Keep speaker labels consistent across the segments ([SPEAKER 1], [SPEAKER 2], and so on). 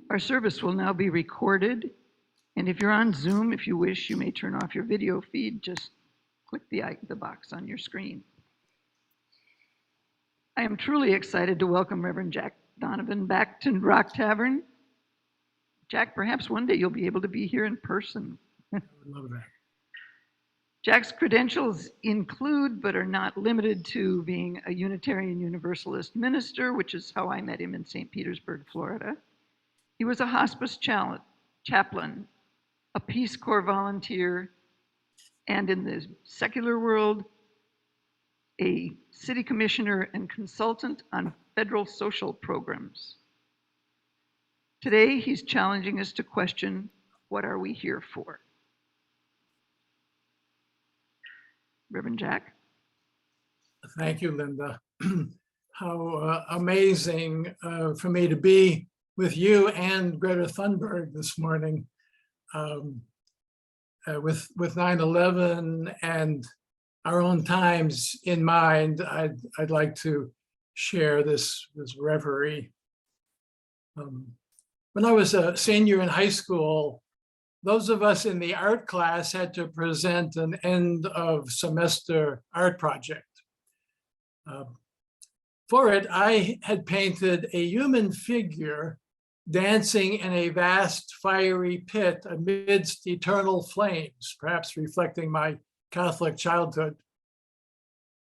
[SPEAKER 1] Our service will now be recorded, and if you're on Zoom, if you wish, you may turn off your video feed. Just click the box on your screen. I am truly excited to welcome Reverend Jack Donovan back to Rock Tavern. Jack, perhaps one day you'll be able to be here in person.
[SPEAKER 2] I would love that.
[SPEAKER 1] Jack's credentials include, but are not limited to, being a Unitarian Universalist minister, which is how I met him in St. Petersburg, Florida. He was a hospice chaplain, a Peace Corps volunteer, and in the secular world, a city commissioner and consultant on federal social programs. Today, he's challenging us to question, what are we here for? Reverend Jack.
[SPEAKER 2] Thank you, Linda. How amazing for me to be with you and Greta Thunberg this morning with 9/11 and our own times in mind. I'd like to share this reverie. When I was a senior in high school, those of us in the art class had to present an end of semester art project. For it, I had painted a human figure dancing in a vast fiery pit amidst eternal flames, perhaps reflecting my Catholic childhood.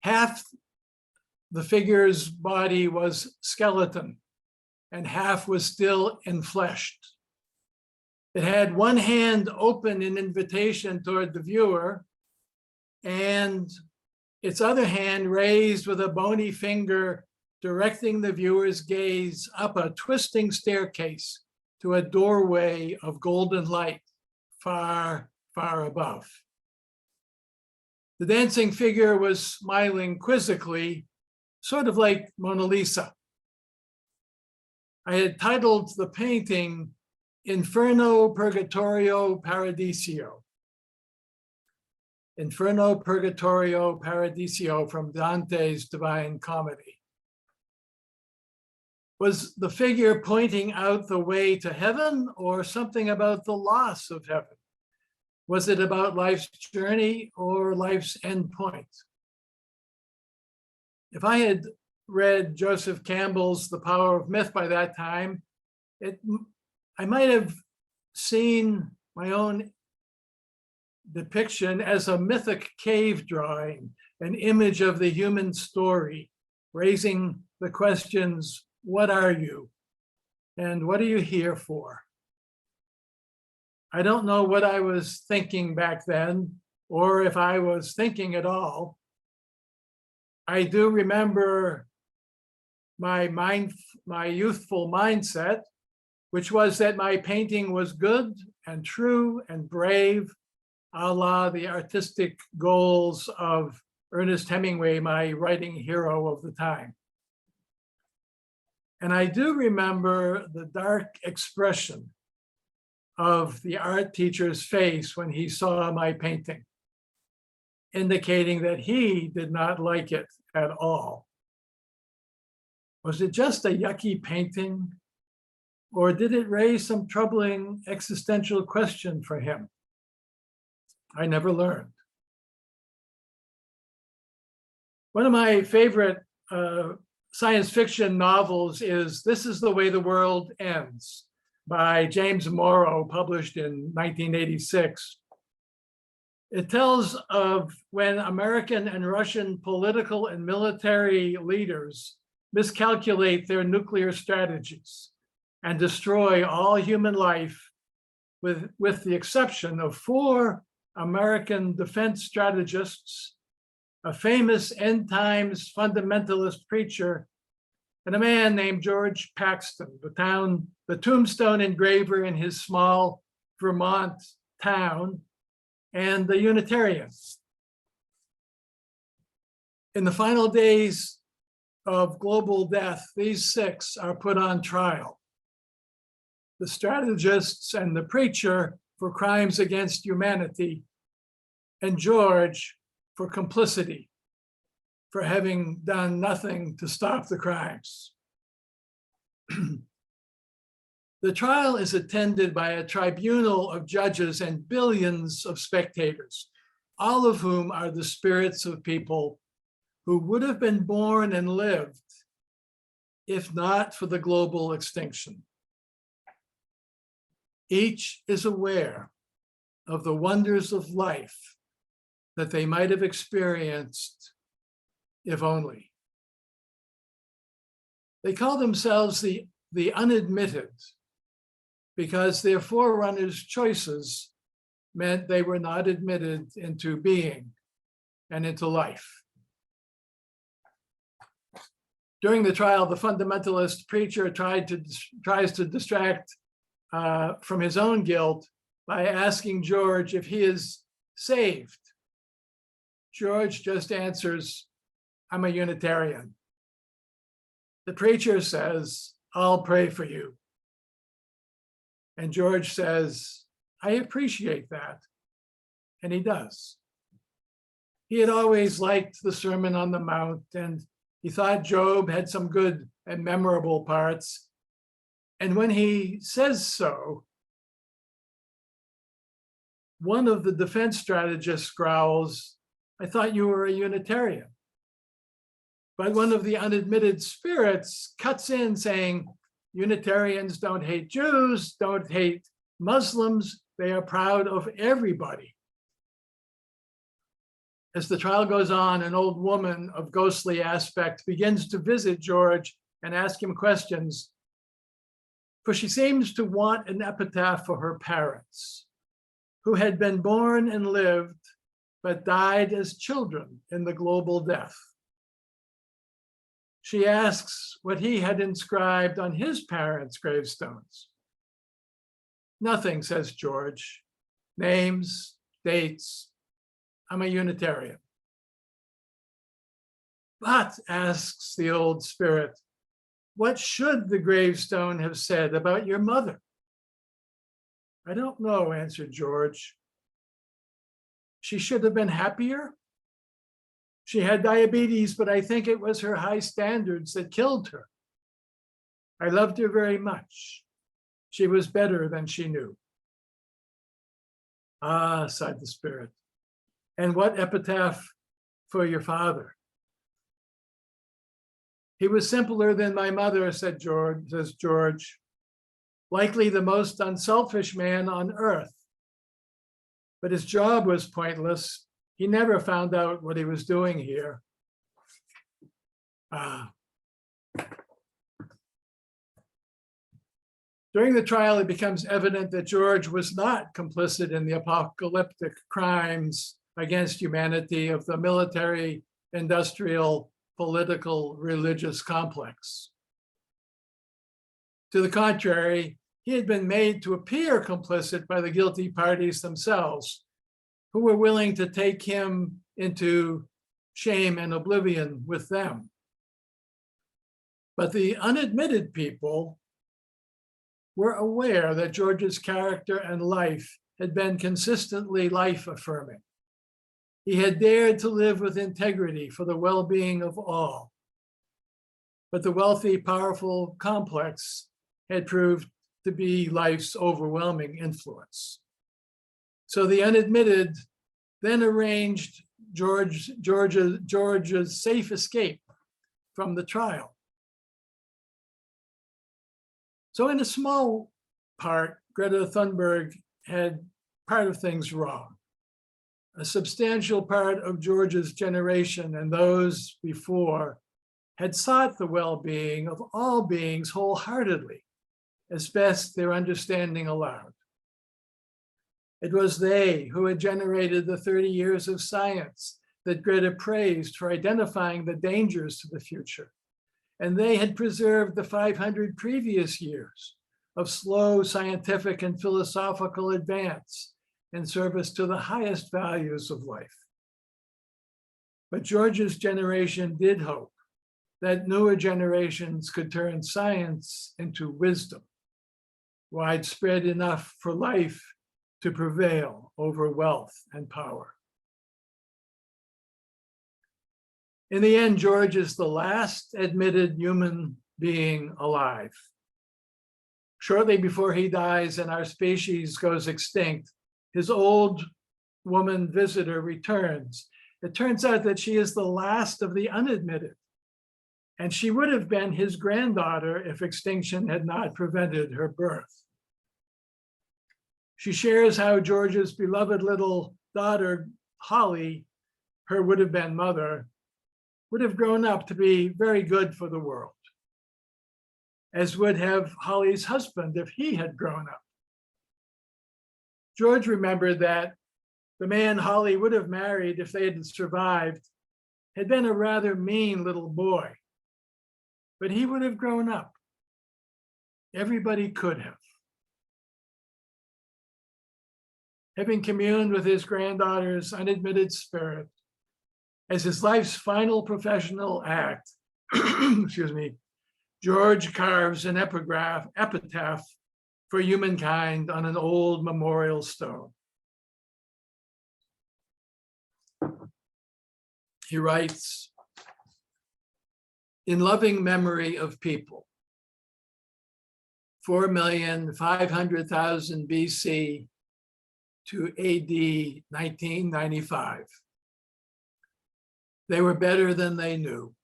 [SPEAKER 2] Half the figure's body was skeleton and half was still enfleshed. It had one hand open in invitation toward the viewer and its other hand raised with a bony finger directing the viewer's gaze up a twisting staircase to a doorway of golden light far, far above. The dancing figure was smiling quizzically, sort of like Mona Lisa. I had titled the painting Inferno, Purgatorio, Paradiso. Inferno, Purgatorio, Paradiso from Dante's Divine Comedy. Was the figure pointing out the way to heaven or something about the loss of heaven? Was it about life's journey or life's end point? If I had read Joseph Campbell's The Power of Myth by that time, I might have seen my own depiction as a mythic cave drawing, an image of the human story, raising the questions, what are you? And what are you here for? I don't know what I was thinking back then, or if I was thinking at all. I do remember my youthful mindset, which was that my painting was good and true and brave, a la the artistic goals of Ernest Hemingway, my writing hero of the time. And I do remember the dark expression of the art teacher's face when he saw my painting, indicating that he did not like it at all. Was it just a yucky painting, or did it raise some troubling existential question for him? I never learned. One of my favorite science fiction novels is This Is the Way the World Ends by James Morrow, published in 1986. It tells of when American and Russian political and military leaders miscalculate their nuclear strategies and destroy all human life with the exception of 4 American defense strategists, a famous end times fundamentalist preacher, and a man named George Paxton, the tombstone engraver in his small Vermont town, and the Unitarians. In the final days of global death, these 6 are put on trial. The strategists and the preacher for crimes against humanity, and George for complicity, for having done nothing to stop the crimes. The trial is attended by a tribunal of judges and billions of spectators, all of whom are the spirits of people who would have been born and lived if not for the global extinction. Each is aware of the wonders of life that they might have experienced if only. They call themselves the unadmitted because their forerunners' choices meant they were not admitted into being and into life. During the trial, the fundamentalist preacher tries to distract from his own guilt by asking George if he is saved. George just answers, "I'm a Unitarian." The preacher says, "I'll pray for you." And George says, "I appreciate that." And he does. He had always liked the Sermon on the Mount, and he thought Job had some good and memorable parts. And when he says so, one of the defense strategists growls, "I thought you were a Unitarian." But one of the unadmitted spirits cuts in saying, "Unitarians don't hate Jews, don't hate Muslims. They are proud of everybody." As the trial goes on, an old woman of ghostly aspect begins to visit George and ask him questions, for she seems to want an epitaph for her parents, who had been born and lived, but died as children in the global death. She asks what he had inscribed on his parents' gravestones. "Nothing," says George. "Names, dates. I'm a Unitarian." "But," asks the old spirit, "what should the gravestone have said about your mother?" "I don't know," answered George. "She should have been happier. She had diabetes, but I think it was her high standards that killed her. I loved her very much. She was better than she knew." "Ah," sighed the spirit. "And what epitaph for your father?" "He was simpler than my mother," says George. "Likely the most unselfish man on earth. But his job was pointless. He never found out what he was doing here." During the trial, it becomes evident that George was not complicit in the apocalyptic crimes against humanity of the military, industrial, political, religious complex. To the contrary, he had been made to appear complicit by the guilty parties themselves, who were willing to take him into shame and oblivion with them. But the unadmitted people were aware that George's character and life had been consistently life-affirming. He had dared to live with integrity for the well-being of all. But the wealthy, powerful complex had proved to be life's overwhelming influence. So the unadmitted then arranged George's safe escape from the trial. So in a small part, Greta Thunberg had part of things wrong. A substantial part of George's generation and those before had sought the well-being of all beings wholeheartedly, as best their understanding allowed. It was they who had generated the 30 years of science that Greta praised for identifying the dangers to the future. And they had preserved the 500 previous years of slow scientific and philosophical advance in service to the highest values of life. But George's generation did hope that newer generations could turn science into wisdom, widespread enough for life to prevail over wealth and power. In the end, George is the last admitted human being alive. Shortly before he dies and our species goes extinct, his old woman visitor returns. It turns out that she is the last of the unadmitted, and she would have been his granddaughter if extinction had not prevented her birth. She shares how George's beloved little daughter, Holly, her would have been mother, would have grown up to be very good for the world, as would have Holly's husband if he had grown up. George remembered that the man Holly would have married if they had survived had been a rather mean little boy, but he would have grown up. Everybody could have. Having communed with his granddaughter's unadmitted spirit as his life's final professional act, excuse me, George carves an epitaph for humankind on an old memorial stone. He writes, "In loving memory of people, 4,500,000 BC to AD 1995. They were better than they knew.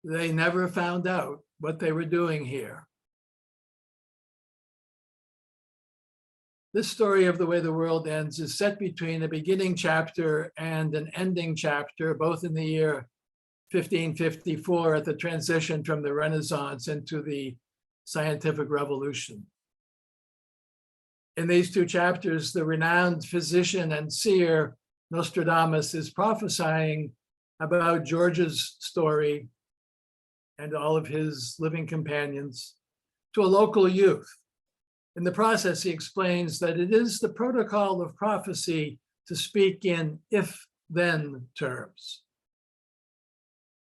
[SPEAKER 2] They never found out what they were doing here. This story of the way the world ends is set between a beginning chapter and an ending chapter, both in the year 1554 at the transition from the Renaissance into the scientific revolution. In these two chapters, the renowned physician and seer Nostradamus is prophesying about George's story and all of his living companions to a local youth. In the process, he explains that it is the protocol of prophecy to speak in if-then terms.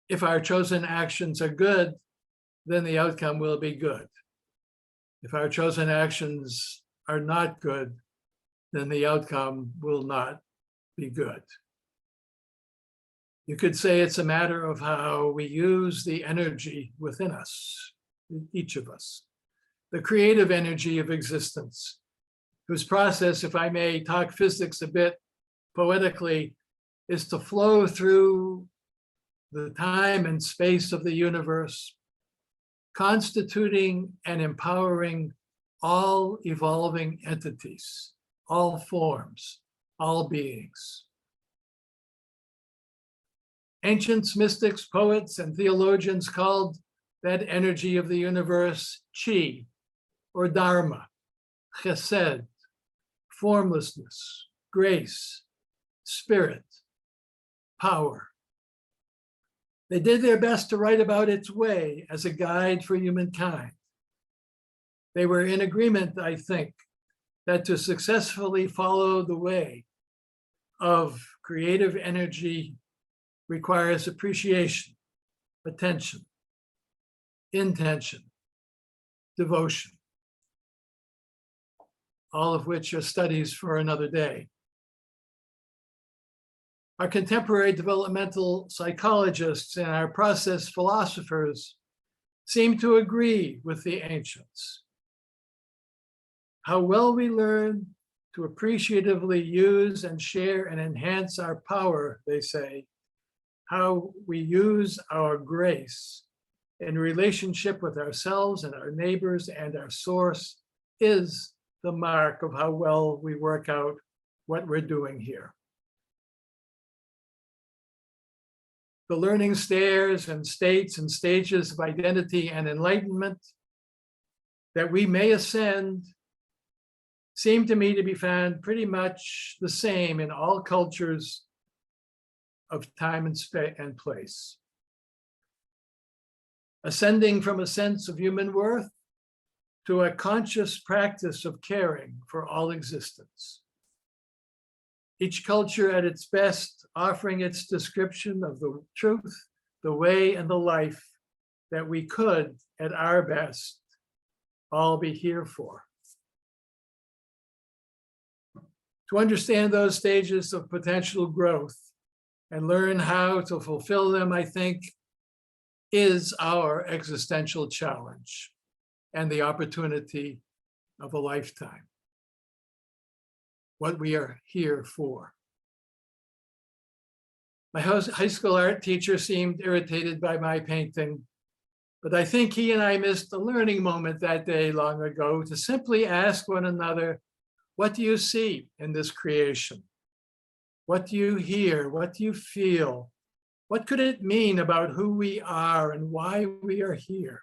[SPEAKER 2] If our chosen actions are good, then the outcome will be good. If our chosen actions are not good, then the outcome will not be good. You could say it's a matter of how we use the energy within us, each of us, the creative energy of existence, whose process, if I may talk physics a bit poetically, is to flow through the time and space of the universe, constituting and empowering all evolving entities, all forms, all beings. Ancients, mystics, poets, and theologians called that energy of the universe chi, or dharma, chesed, formlessness, grace, spirit, power. They did their best to write about its way as a guide for humankind. They were in agreement, I think, that to successfully follow the way of creative energy requires appreciation, attention, intention, devotion, all of which are studies for another day. Our contemporary developmental psychologists and our process philosophers seem to agree with the ancients. How well we learn to appreciatively use and share and enhance our power, they say, how we use our grace in relationship with ourselves and our neighbors and our source is the mark of how well we work out what we're doing here. The learning stairs and states and stages of identity and enlightenment that we may ascend seem to me to be found pretty much the same in all cultures of time and place. Ascending from a sense of human worth to a conscious practice of caring for all existence. Each culture at its best offering its description of the truth, the way, and the life that we could, at our best, all be here for. To understand those stages of potential growth and learn how to fulfill them, I think, is our existential challenge. and the opportunity of a lifetime. What we are here for. My high school art teacher seemed irritated by my painting, but I think he and I missed a learning moment that day long ago to simply ask one another, what do you see in this creation? What do you hear? What do you feel? What could it mean about who we are and why we are here?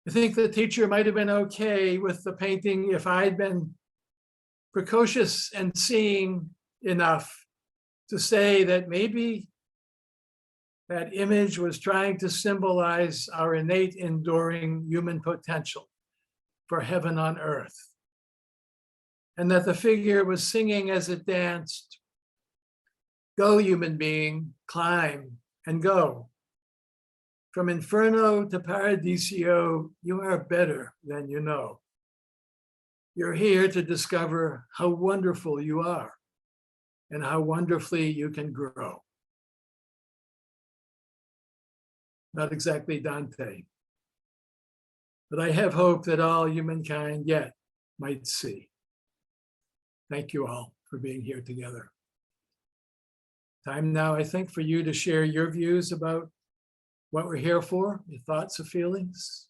[SPEAKER 2] I think the teacher might have been okay with the painting if I'd been precocious and seeing enough to say that maybe that image was trying to symbolize our innate, enduring human potential for heaven on earth. And that the figure was singing as it danced, "Go, human being, climb and go. From inferno to paradiso, you are better than you know. You're here to discover how wonderful you are and how wonderfully you can grow." Not exactly Dante, but I have hope that all humankind yet might see. Thank you all for being here together. Time now, I think, for you to share your views about what we're here for, your thoughts or feelings.